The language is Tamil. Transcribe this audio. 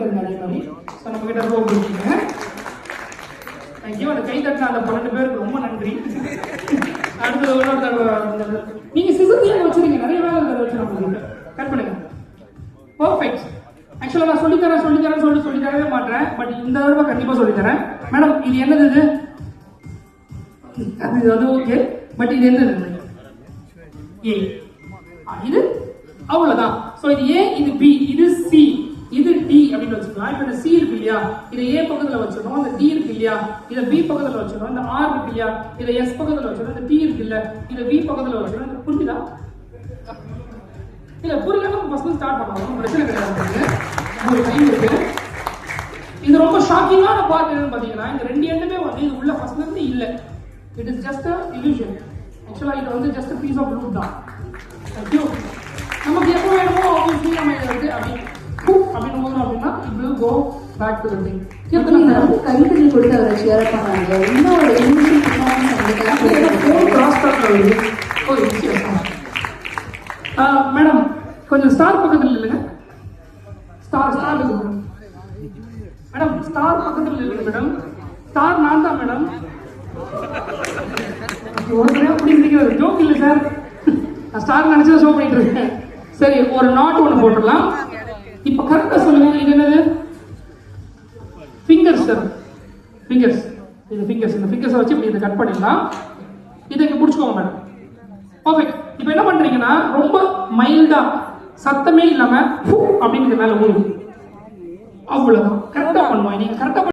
அதே மாதிரி நம்ம கிட்ட ரோப் இருக்கீங்க. தேங்க்யூ. அந்த கை தட்டின அந்த 12 பேருக்கு ரொம்ப நன்றி. அடுத்தது நீங்க சிசத்தியாக வச்சிருக்கீங்க, நிறைய வேலை வச்சு நம்ம கட் பண்ணுங்க. பர்ஃபெக்ட். ஆக்சுவலாக நான் சொல்லித்தரவே மாட்டேன், பட் இந்த தடவை கண்டிப்பாக சொல்லித்தரேன். மேடம் இது என்னது? இது அது ஓகே, பட் இது என்னது? ஏ. இது அவ்வளவுதான். ஸோ இது ஏ, இது பி, இது சி, இது டி அப்படின்னு வச்சுக்கலாம். இப்போ இந்த சி இருக்கு இல்லையா, இதை ஏ பக்கத்தில் வச்சிடணும். இந்த டி இருக்கு இல்லையா, இதை பி பக்கத்தில் வச்சிடணும். இந்த ஆர் இருக்கு இல்லையா, இதை எஸ் பக்கத்தில் வச்சிடணும். இந்த டி இருக்கு இல்ல, இதை பி பக்கத்தில் வச்சிடணும். புரிஞ்சுதா? இல்ல புரியல, ஃபர்ஸ்ட் ஸ்டார்ட் பண்ணலாம், பிரச்சனை கிடையாது. ஒரு டைம் இருக்கு. இது ரொம்ப ஷாக்கிங்கான பார்ட் என்னன்னு பாத்தீங்கன்னா, இந்த ரெண்டு எண்டுமே வந்து இது உள்ள ஃபர்ஸ்ட்ல இருந்து இல்ல. It is just a illusion. ஆக்சுவலா இது வந்து just a piece of wood தான். தேங்க்யூ. நமக்கு எப்போ வேணுமோ ஆப்வியஸ்லி நம்ம இதை வந்து அப்படின்னு போதும் அப்படின்னா it will go back to the thing. கைத்தறி கொடுத்து அவரை ஷேர் பண்ணாங்க. இன்னும் ஒரு மேடம் கொஞ்சம் ஸ்டார் பக்கத்தில் இல்லைங்க. ஸ்டார் மேடம், ஸ்டார் பக்கத்தில் இல்லைங்க மேடம். ஸ்டார் நான் தான் மேடம். ஒரு நேரம் பிடிக்கிறது ஜோக் இல்லை சார். நான் ஸ்டார் நினைச்சதை ஷோ பண்ணிட்டு இருக்கேன். சரி, ஒரு நாட் ஒன்று போட்டுடலாம். இப்ப கரெக்டா சொல்லுங்க, இது என்னது? Fingers sir. ஃபிங்கர்ஸ். இது ஃபிங்கர்ஸ். இந்த ஃபிங்கர்ஸை வச்சு இப்படி இதை கட் பண்ணிடலாம். இதை இங்கே பிடிச்சிக்கோங்க மேடம். பர்ஃபெக்ட். இப்போ என்ன பண்றீங்கன்னா, ரொம்ப மைல்டா சத்தமே இல்லாம அப்படின்னு மேல ஊழுது. அவ்வளவுதான். கரெக்டா பண்ணுவாங்க. நீங்க கரெக்டா